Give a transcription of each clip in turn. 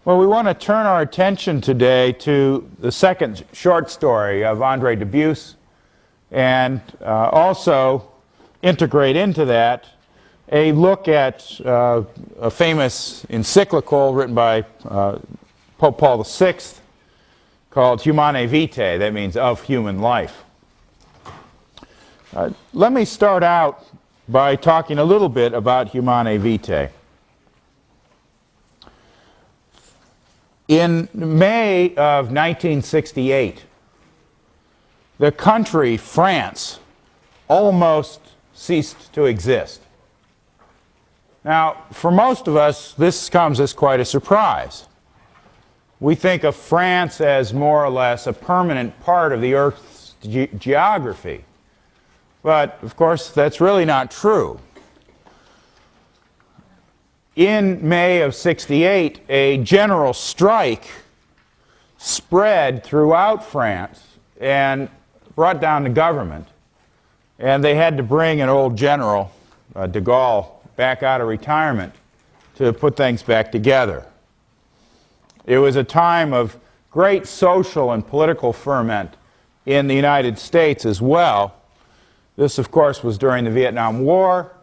Well, we want to turn our attention today to the second short story of Andre Dubus and also integrate into that a look at a famous encyclical written by Pope Paul VI called Humanae Vitae, that means of human life. Let me start out by talking a little bit about Humanae Vitae. In May of 1968, the country, France, almost ceased to exist. Now, for most of us, this comes as quite a surprise. We think of France as more or less a permanent part of the Earth's geography. But, of course, that's really not true. In May of '68, a general strike spread throughout France and brought down the government. And they had to bring an old general, de Gaulle, back out of retirement to put things back together. It was a time of great social and political ferment in the United States as well. This, of course, was during the Vietnam War,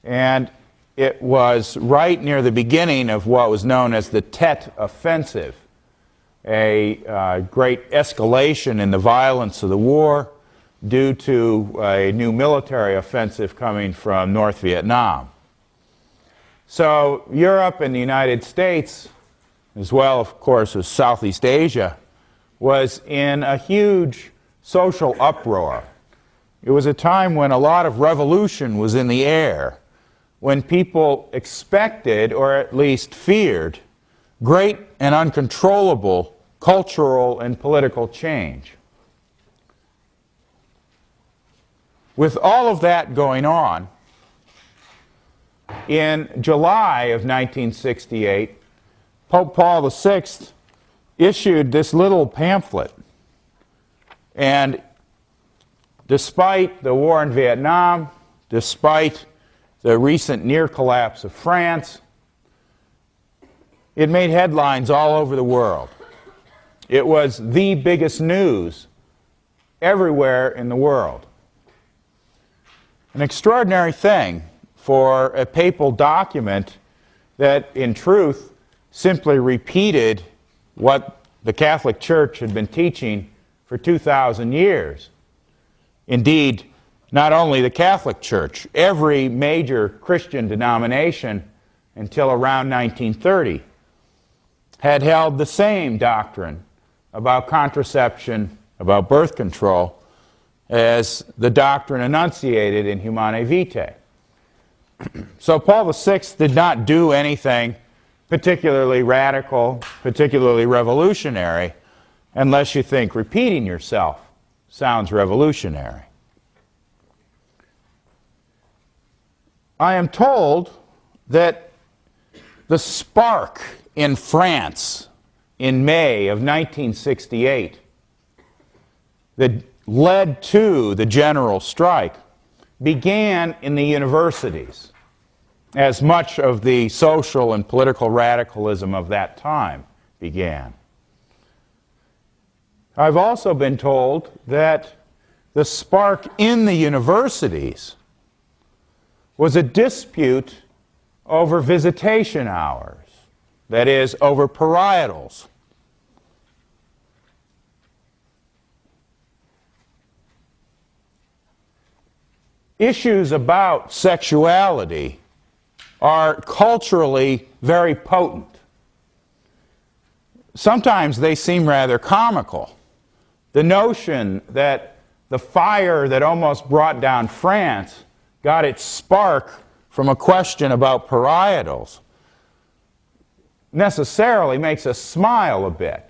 and it was right near the beginning of what was known as the Tet Offensive, a great escalation in the violence of the war due to a new military offensive coming from North Vietnam. So Europe and the United States, as well, of course, as Southeast Asia, was in a huge social uproar. It was a time when a lot of revolution was in the air, when people expected, or at least feared, great and uncontrollable cultural and political change. With all of that going on, in July of 1968, Pope Paul VI issued this little pamphlet. And despite the war in Vietnam, despite the recent near collapse of France, it made headlines all over the world. It was the biggest news everywhere in the world. An extraordinary thing for a papal document that, in truth, simply repeated what the Catholic Church had been teaching for 2,000 years. Indeed, not only the Catholic Church, every major Christian denomination until around 1930 had held the same doctrine about contraception, about birth control, as the doctrine enunciated in Humanae Vitae. So Paul VI did not do anything particularly radical, particularly revolutionary, unless you think repeating yourself sounds revolutionary. I am told that the spark in France in May of 1968 that led to the general strike began in the universities, as much of the social and political radicalism of that time began. I've also been told that the spark in the universities was a dispute over visitation hours, that is, over parietals. Issues about sexuality are culturally very potent. Sometimes they seem rather comical. The notion that the fire that almost brought down France got its spark from a question about parietals necessarily makes us smile a bit.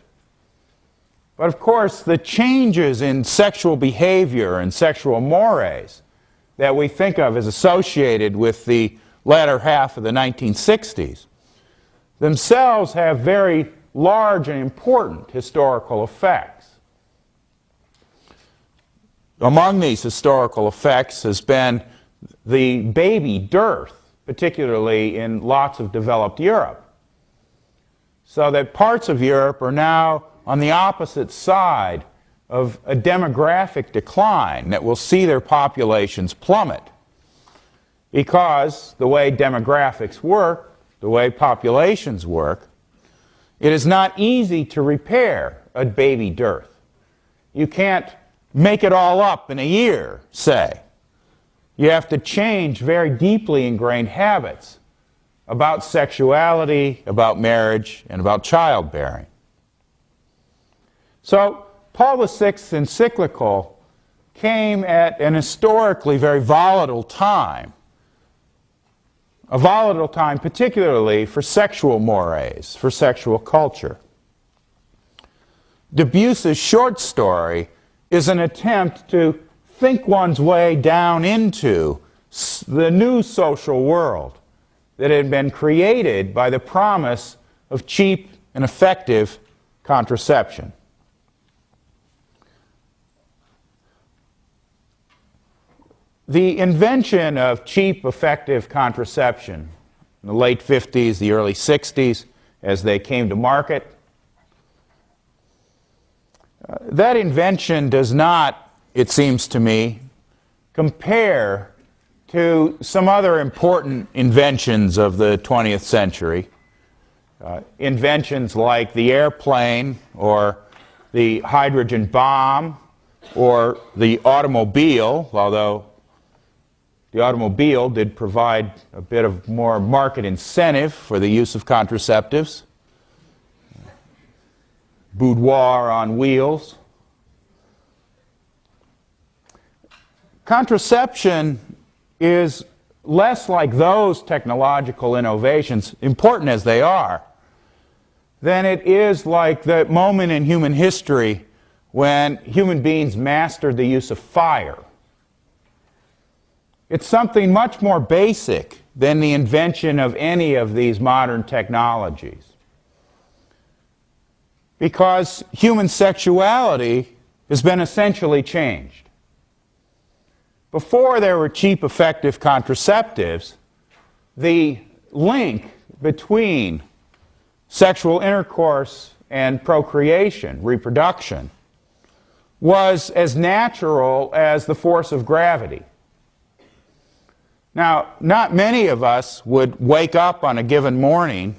But of course, the changes in sexual behavior and sexual mores that we think of as associated with the latter half of the 1960s themselves have very large and important historical effects. Among these historical effects has been the baby dearth, particularly in lots of developed Europe. so that parts of Europe are now on the opposite side of a demographic decline that will see their populations plummet. Because the way demographics work, the way populations work, it is not easy to repair a baby dearth. You can't make it all up in a year, say. You have to change very deeply ingrained habits about sexuality, about marriage, and about childbearing. So Paul VI's encyclical came at an historically very volatile time. A volatile time particularly for sexual mores, for sexual culture. Debusse's short story is an attempt to think one's way down into the new social world that had been created by the promise of cheap and effective contraception. The invention of cheap, effective contraception in the late 50s, the early 60s, as they came to market, that invention does not, it seems to me, compare to some other important inventions of the 20th century. Inventions like the airplane or the hydrogen bomb or the automobile, although the automobile did provide a bit of more market incentive for the use of contraceptives. Boudoir on wheels. Contraception is less like those technological innovations, important as they are, than it is like the moment in human history when human beings mastered the use of fire. It's something much more basic than the invention of any of these modern technologies. Because human sexuality has been essentially changed. Before there were cheap, effective contraceptives, the link between sexual intercourse and procreation, reproduction, was as natural as the force of gravity. Now, not many of us would wake up on a given morning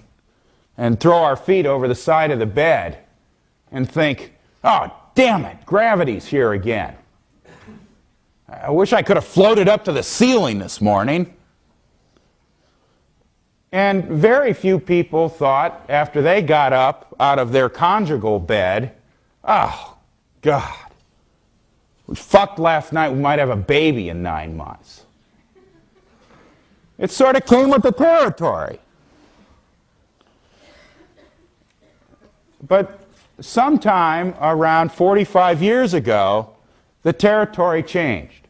and throw our feet over the side of the bed and think, oh, damn it, gravity's here again. I wish I could have floated up to the ceiling this morning. And very few people thought, after they got up out of their conjugal bed, oh, God, we fucked last night, we might have a baby in 9 months. It sort of came with the territory. But sometime around 45 years ago, the territory changed.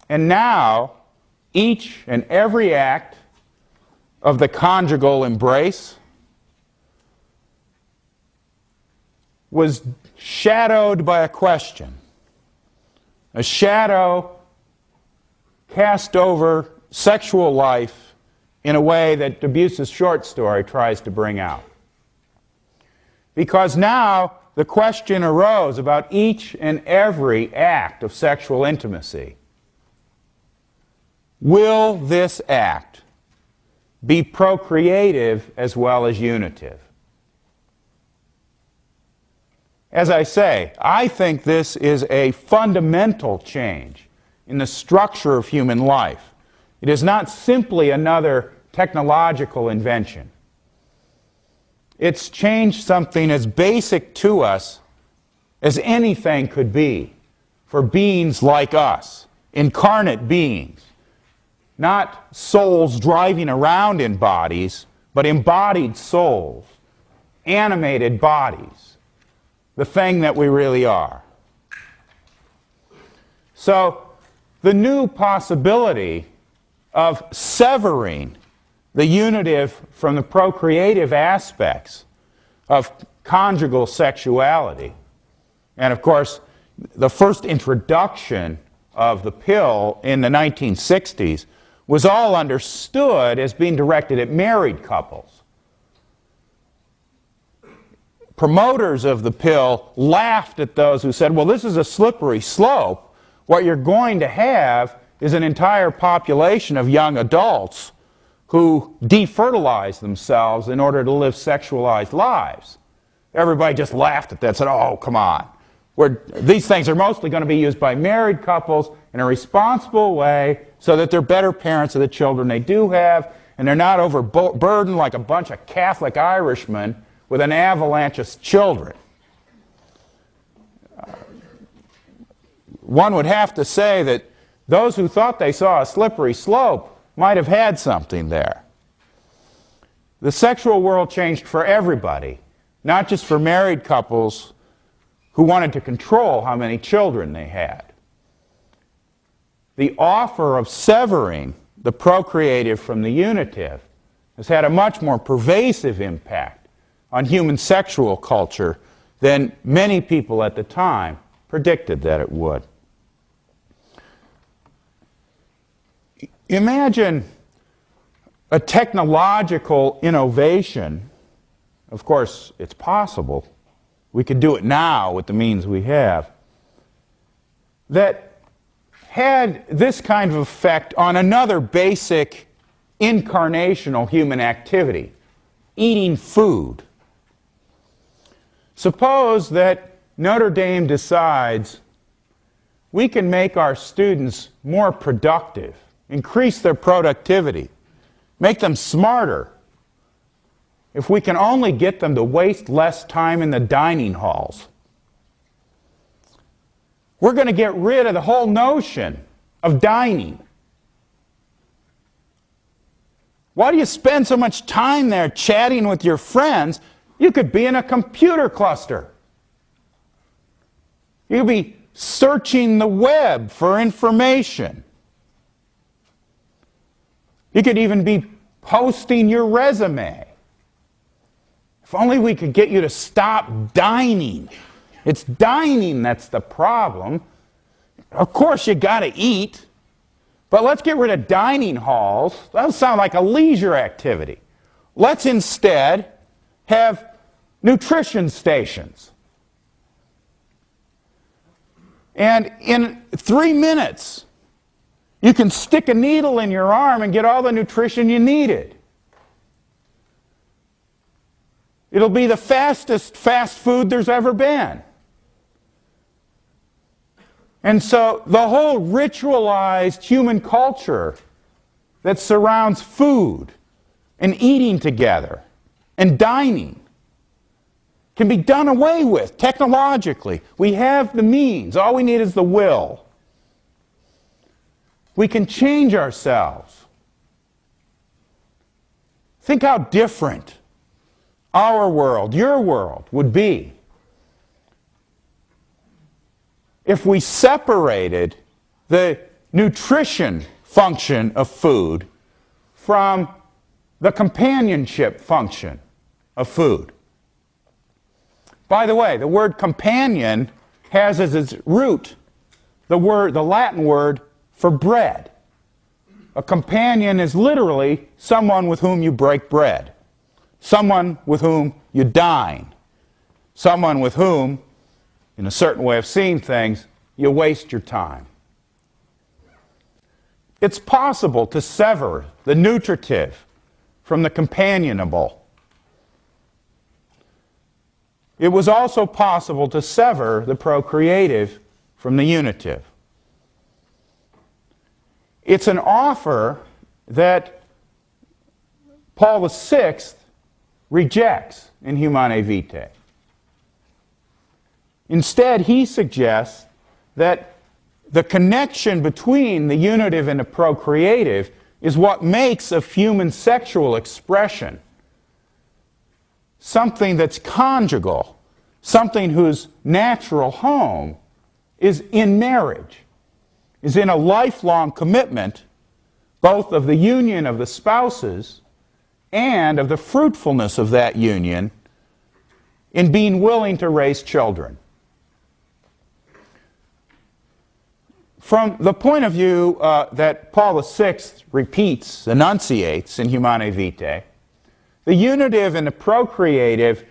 And now, each and every act of the conjugal embrace was shadowed by a question. A shadow cast over sexual life in a way that Debusse's short story tries to bring out. Because now the question arose about each and every act of sexual intimacy. Will this act be procreative as well as unitive? As I say, I think this is a fundamental change in the structure of human life. It is not simply another technological invention. It's changed something as basic to us as anything could be for beings like us, incarnate beings, not souls driving around in bodies, but embodied souls, animated bodies, the thing that we really are. So, the new possibility of severing the unitive from the procreative aspects of conjugal sexuality, and of course, the first introduction of the pill in the 1960s was all understood as being directed at married couples. promoters of the pill laughed at those who said, well, this is a slippery slope. What you're going to have is an entire population of young adults who defertilize themselves in order to live sexualized lives. Everybody just laughed at that, said, oh, come on. These things are mostly going to be used by married couples in a responsible way so that they're better parents of the children they do have, and they're not overburdened like a bunch of Catholic Irishmen with an avalanche of children. One would have to say that those who thought they saw a slippery slope might have had something there. The sexual world changed for everybody, not just for married couples who wanted to control how many children they had. The offer of severing the procreative from the unitive has had a much more pervasive impact on human sexual culture than many people at the time predicted that it would. Imagine a technological innovation. Of course, it's possible. We could do it now with the means we have. That had this kind of effect on another basic incarnational human activity, eating food. Suppose that Notre Dame decides we can make our students more productive, increase their productivity, make them smarter, if we can only get them to waste less time in the dining halls. We're going to get rid of the whole notion of dining. Why do you spend so much time there chatting with your friends? You could be in a computer cluster. You could be searching the web for information. You could even be posting your resume. If only we could get you to stop dining. It's dining that's the problem. Of course, you got to eat, but let's get rid of dining halls. That would sound like a leisure activity. Let's instead have nutrition stations. And in 3 minutes, you can stick a needle in your arm and get all the nutrition you needed. It'll be the fastest fast food there's ever been. And so the whole ritualized human culture that surrounds food and eating together and dining can be done away with technologically. We have the means. All we need is the will. We can change ourselves. Think how different our world, your world, would be if we separated the nutrition function of food from the companionship function of food. By the way, the word companion has as its root the Latin word for bread. A companion is literally someone with whom you break bread, someone with whom you dine, someone with whom, in a certain way of seeing things, you waste your time. It's possible to sever the nutritive from the companionable. It was also possible to sever the procreative from the unitive. It's an offer that Paul VI rejects in Humanae Vitae. Instead, he suggests that the connection between the unitive and the procreative is what makes of human sexual expression something that's conjugal, something whose natural home is in marriage, is in a lifelong commitment, both of the union of the spouses and of the fruitfulness of that union in being willing to raise children. From the point of view that Paul VI repeats, enunciates in Humanae Vitae, the unitive and the procreative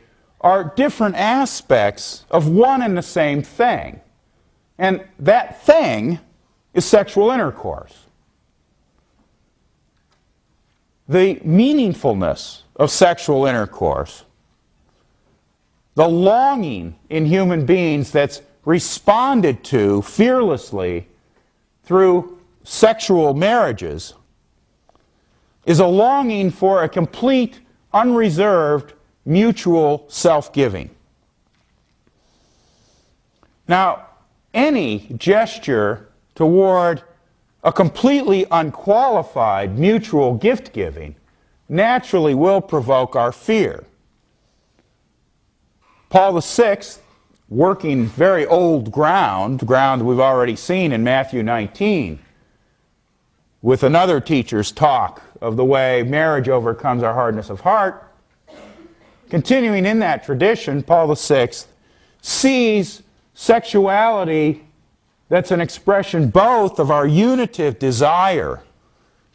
are different aspects of one and the same thing. And that thing is sexual intercourse. The meaningfulness of sexual intercourse, the longing in human beings that's responded to fearlessly through sexual marriages, is a longing for a complete, unreserved, mutual self-giving. Now, any gesture toward a completely unqualified mutual gift-giving naturally will provoke our fear. Paul VI, working very old ground we've already seen in Matthew 19, with another teacher's talk of the way marriage overcomes our hardness of heart, continuing in that tradition, Paul VI sees sexuality that's an expression both of our unitive desire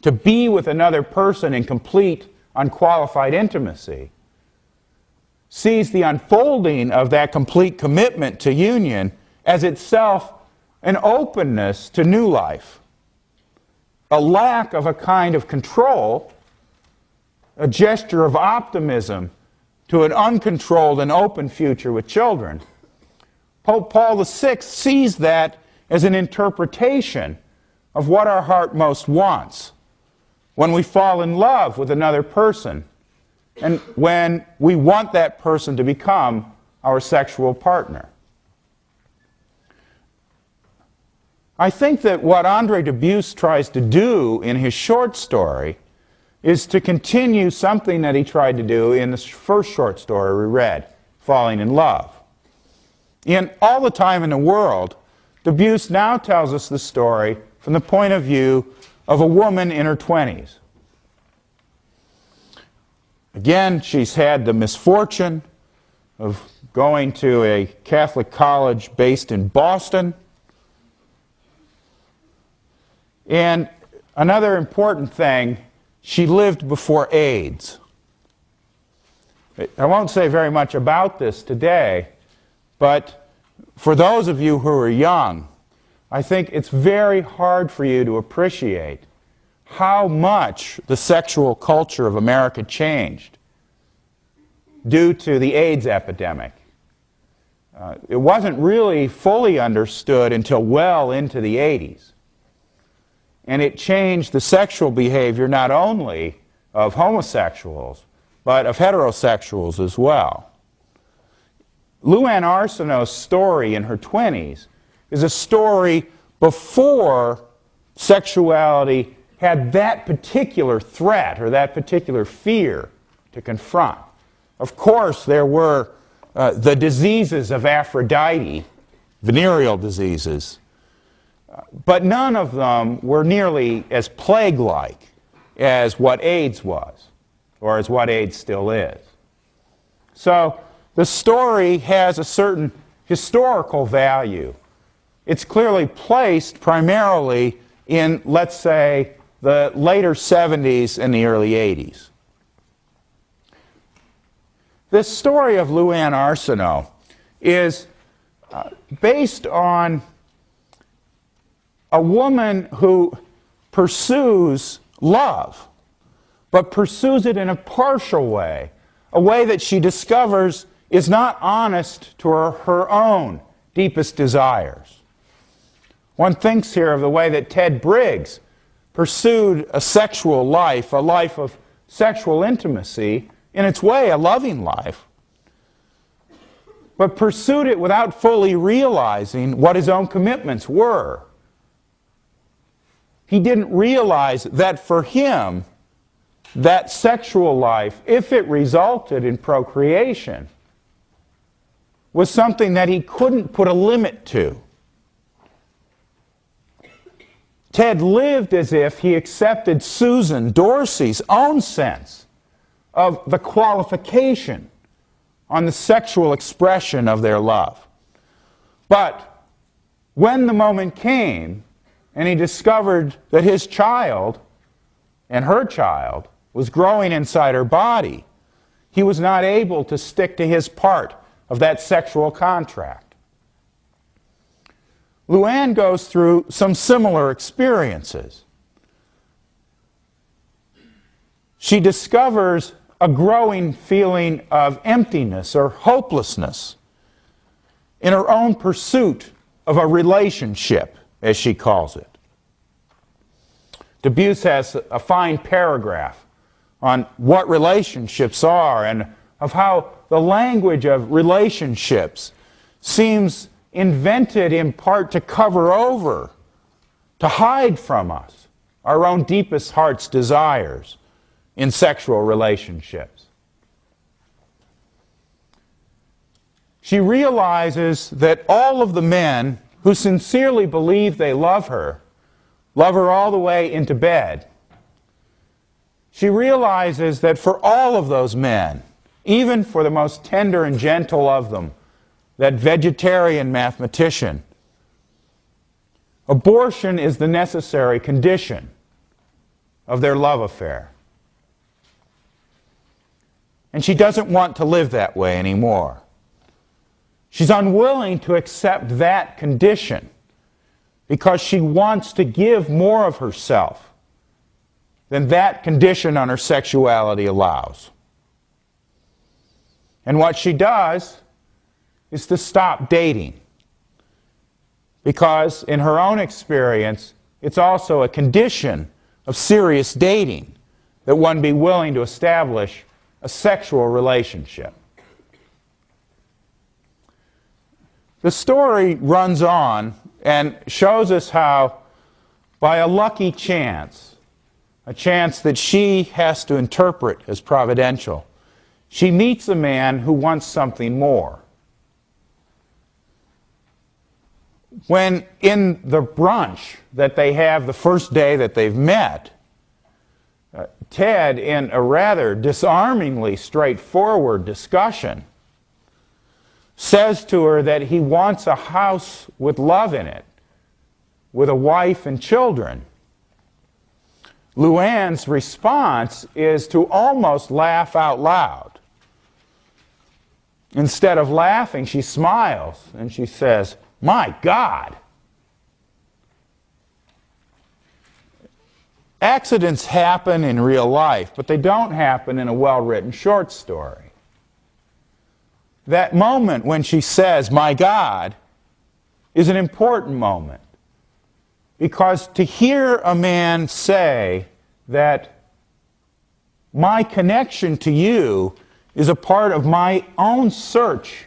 to be with another person in complete, unqualified intimacy, sees the unfolding of that complete commitment to union as itself an openness to new life, a lack of a kind of control, a gesture of optimism to an uncontrolled and open future with children. Pope Paul VI sees that as an interpretation of what our heart most wants when we fall in love with another person and when we want that person to become our sexual partner. I think that what Andre Dubus tries to do in his short story is to continue something that he tried to do in the first short story we read, Falling in Love. In All the Time in the World, Dubus now tells us the story from the point of view of a woman in her 20s. Again, she's had the misfortune of going to a Catholic college based in Boston. And another important thing, she lived before AIDS. I won't say very much about this today, but for those of you who are young, I think it's very hard for you to appreciate how much the sexual culture of America changed due to the AIDS epidemic. It wasn't really fully understood until well into the 80s. And it changed the sexual behavior not only of homosexuals, but of heterosexuals as well. Louann Arsenault's story in her 20s is a story before sexuality had that particular threat or that particular fear to confront. Of course, there were the diseases of Aphrodite, venereal diseases, but none of them were nearly as plague-like as what AIDS was, or as what AIDS still is. So the story has a certain historical value. It's clearly placed primarily in, let's say, the later 70s and the early 80s. This story of Louann Arsenault is based on a woman who pursues love, but pursues it in a partial way, a way that she discovers is not honest to her own deepest desires. One thinks here of the way that Ted Briggs pursued a sexual life, a life of sexual intimacy, in its way, a loving life, but pursued it without fully realizing what his own commitments were. He didn't realize that for him, that sexual life, if it resulted in procreation, was something that he couldn't put a limit to. Ted lived as if he accepted Susan Dorsey's own sense of the qualification on the sexual expression of their love. But when the moment came, and he discovered that his child and her child was growing inside her body, he was not able to stick to his part of that sexual contract. Luann goes through some similar experiences. She discovers a growing feeling of emptiness or hopelessness in her own pursuit of a relationship, as she calls it. Dubusse has a fine paragraph on what relationships are and of how the language of relationships seems invented in part to cover over, to hide from us our own deepest heart's desires in sexual relationships. She realizes that all of the men who sincerely believe they love her all the way into bed. She realizes that for all of those men, even for the most tender and gentle of them, that vegetarian mathematician, abortion is the necessary condition of their love affair. And she doesn't want to live that way anymore. She's unwilling to accept that condition because she wants to give more of herself than that condition on her sexuality allows. And what she does is to stop dating, because in her own experience, it's also a condition of serious dating that one be willing to establish a sexual relationship. The story runs on and shows us how, by a lucky chance, a chance that she has to interpret as providential, she meets a man who wants something more. When in the brunch that they have the first day that they've met, Ted, in a rather disarmingly straightforward discussion, says to her that he wants a house with love in it, with a wife and children. Luann's response is to almost laugh out loud. Instead of laughing, she smiles and she says, "My God!" Accidents happen in real life, but they don't happen in a well-written short story. That moment when she says, "My God," is an important moment. Because to hear a man say that my connection to you is a part of my own search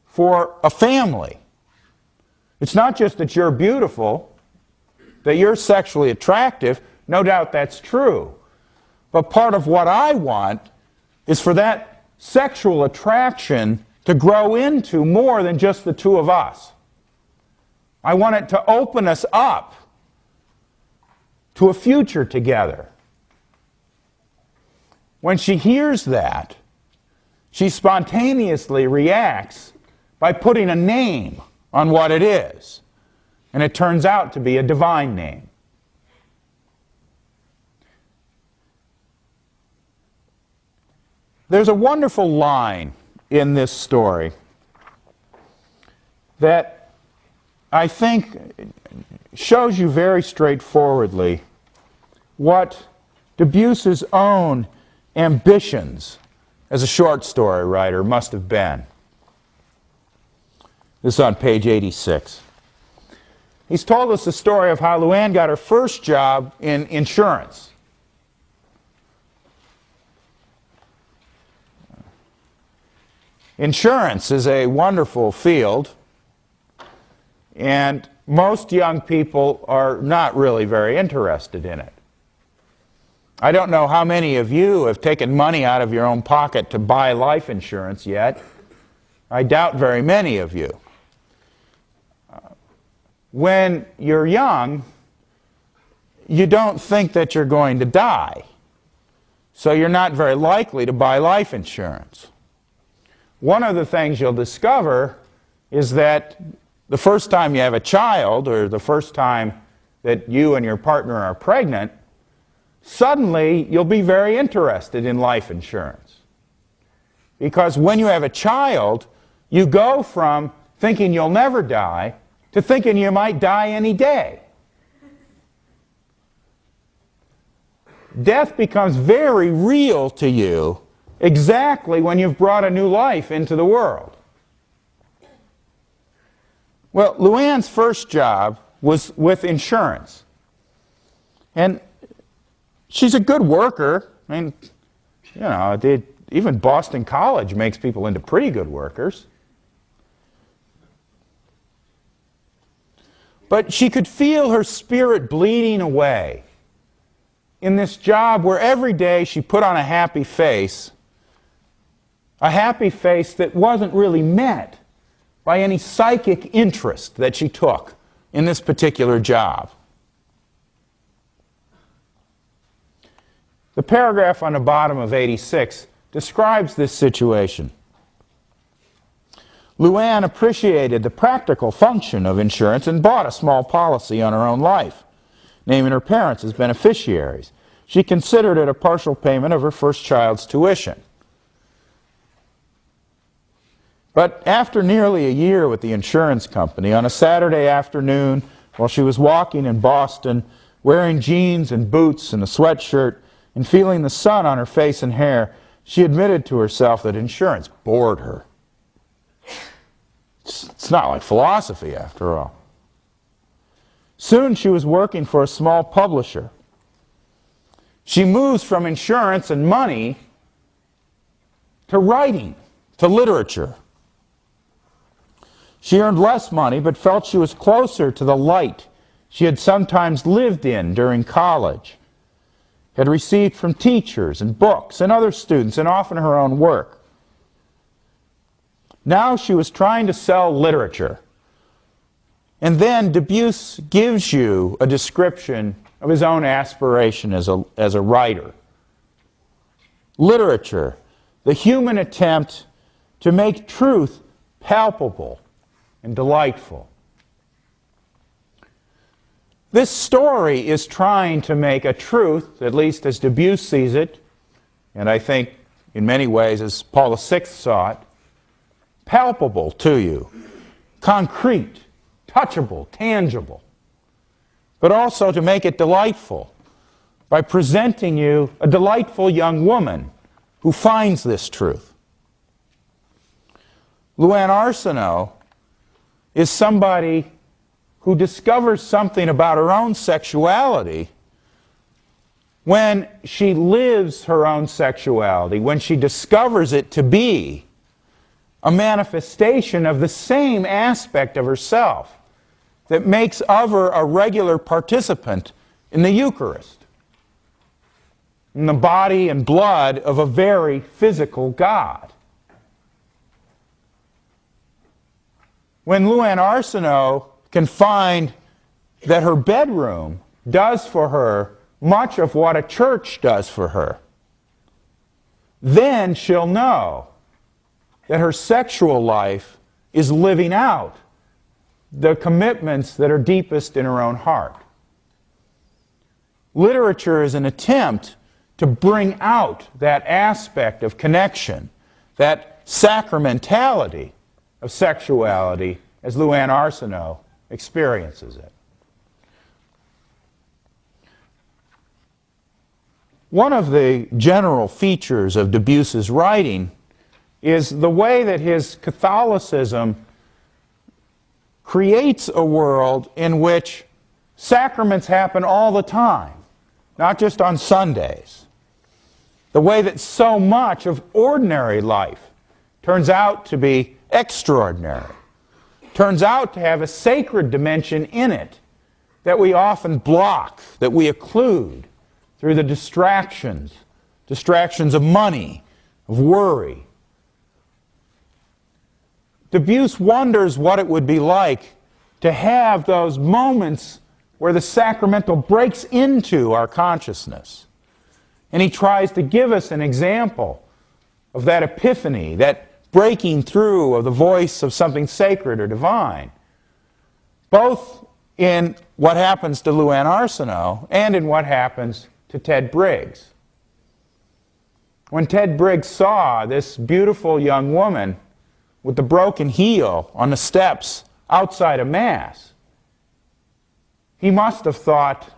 for a family. It's not just that you're beautiful, that you're sexually attractive. No doubt that's true. But part of what I want is for that sexual attraction to grow into more than just the two of us. I want it to open us up to a future together. When she hears that, she spontaneously reacts by putting a name on what it is. And it turns out to be a divine name. There's a wonderful line in this story that I think shows you very straightforwardly what Dubusse's own ambitions as a short story writer must have been. This is on page 86. He's told us the story of how Luann got her first job in insurance. Insurance is a wonderful field, and most young people are not really very interested in it. I don't know how many of you have taken money out of your own pocket to buy life insurance yet. I doubt very many of you. When you're young, you don't think that you're going to die, so you're not very likely to buy life insurance. One of the things you'll discover is that the first time you have a child, or the first time that you and your partner are pregnant, suddenly you'll be very interested in life insurance. Because when you have a child, you go from thinking you'll never die to thinking you might die any day. Death becomes very real to you exactly when you've brought a new life into the world. Well, Luann's first job was with insurance. And she's a good worker. I mean, you know, even Boston College makes people into pretty good workers. But she could feel her spirit bleeding away in this job where every day she put on a happy face that wasn't really met by any psychic interest that she took in this particular job. The paragraph on the bottom of 86 describes this situation. Luann appreciated the practical function of insurance and bought a small policy on her own life, naming her parents as beneficiaries. She considered it a partial payment of her first child's tuition. But after nearly a year with the insurance company, on a Saturday afternoon, while she was walking in Boston, wearing jeans and boots and a sweatshirt, and feeling the sun on her face and hair, she admitted to herself that insurance bored her. It's not like philosophy, after all. Soon she was working for a small publisher. She moves from insurance and money to writing, to literature. She earned less money, but felt she was closer to the light she had sometimes lived in during college, had received from teachers and books and other students, and often her own work. Now she was trying to sell literature. And then Dubusse gives you a description of his own aspiration as a writer. Literature, the human attempt to make truth palpable and delightful. This story is trying to make a truth, at least as Dubusse sees it, and I think in many ways as Paul VI saw it, palpable to you, concrete, touchable, tangible, but also to make it delightful by presenting you a delightful young woman who finds this truth. Luann Arsenault is somebody who discovers something about her own sexuality when she lives her own sexuality, when she discovers it to be a manifestation of the same aspect of herself that makes of her a regular participant in the Eucharist, in the body and blood of a very physical God. When Luann Arsenault can find that her bedroom does for her much of what a church does for her, then she'll know that her sexual life is living out the commitments that are deepest in her own heart. Literature is an attempt to bring out that aspect of connection, that sacramentality of sexuality as Luann Arsenault experiences it. One of the general features of Dubusse's writing is the way that his Catholicism creates a world in which sacraments happen all the time, not just on Sundays. The way that so much of ordinary life turns out to be extraordinary, turns out to have a sacred dimension in it that we often block, that we occlude through the distractions of money, of worry. Dubusse wonders what it would be like to have those moments where the sacramental breaks into our consciousness. And he tries to give us an example of that epiphany, that breaking through of the voice of something sacred or divine, both in what happens to Luann Arsenault and in what happens to Ted Briggs. When Ted Briggs saw this beautiful young woman with the broken heel on the steps outside of Mass, he must have thought,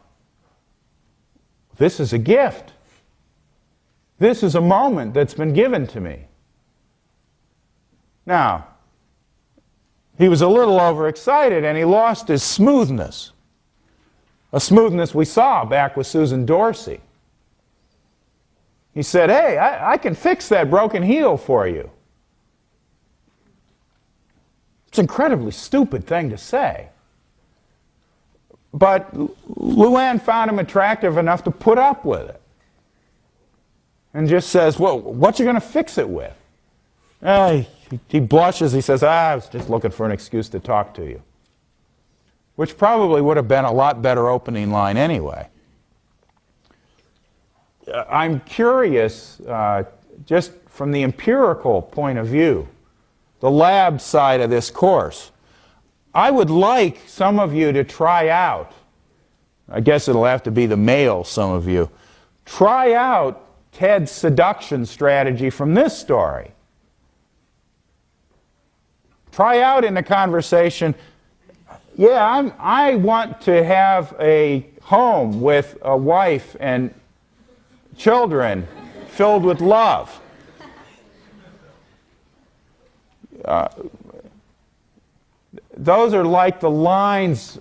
this is a gift. This is a moment that's been given to me. Now, he was a little overexcited and he lost his smoothness. A smoothness we saw back with Susan Dorsey. He said, hey, I can fix that broken heel for you. It's an incredibly stupid thing to say. But Luann found him attractive enough to put up with it. And just says, well, what you going to fix it with? He blushes. He says, I was just looking for an excuse to talk to you. Which probably would have been a lot better opening line anyway. I'm curious, just from the empirical point of view, the lab side of this course, I would like some of you to try out, I guess it'll have to be the male, some of you, try out Ted's seduction strategy from this story. Try out in the conversation, yeah, I want to have a home with a wife and children filled with love. Those are like the lines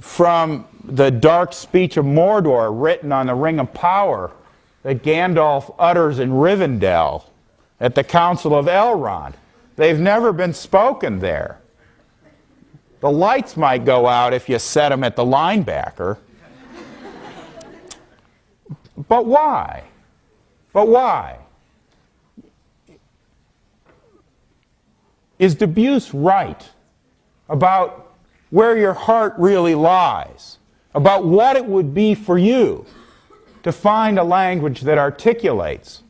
from the dark speech of Mordor written on the Ring of Power that Gandalf utters in Rivendell at the Council of Elrond. They've never been spoken there. The lights might go out if you set them at the linebacker. But why? But why? Is Dubusse right about where your heart really lies? About what it would be for you to find a language that articulates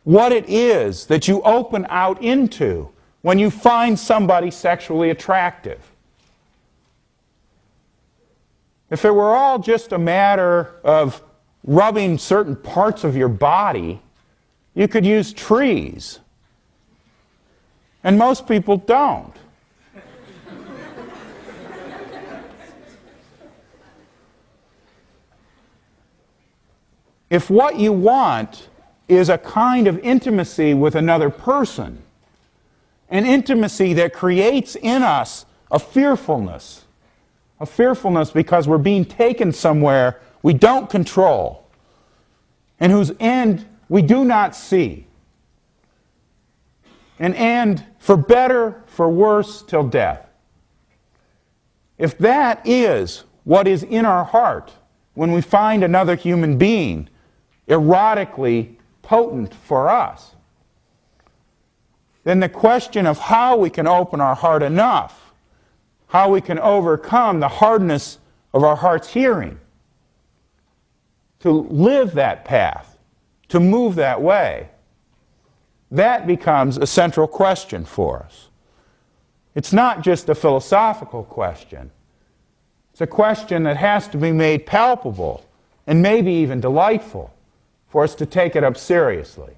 what it is that you open out into when you find somebody sexually attractive? If it were all just a matter of rubbing certain parts of your body, you could use trees. And most people don't. If what you want is a kind of intimacy with another person, an intimacy that creates in us a fearfulness because we're being taken somewhere we don't control, and whose end we do not see, an end for better, for worse, till death. If that is what is in our heart when we find another human being erotically potent for us, then the question of how we can open our heart enough, how we can overcome the hardness of our heart's hearing, to live that path, to move that way, that becomes a central question for us. It's not just a philosophical question. It's a question that has to be made palpable and maybe even delightful for us to take it up seriously.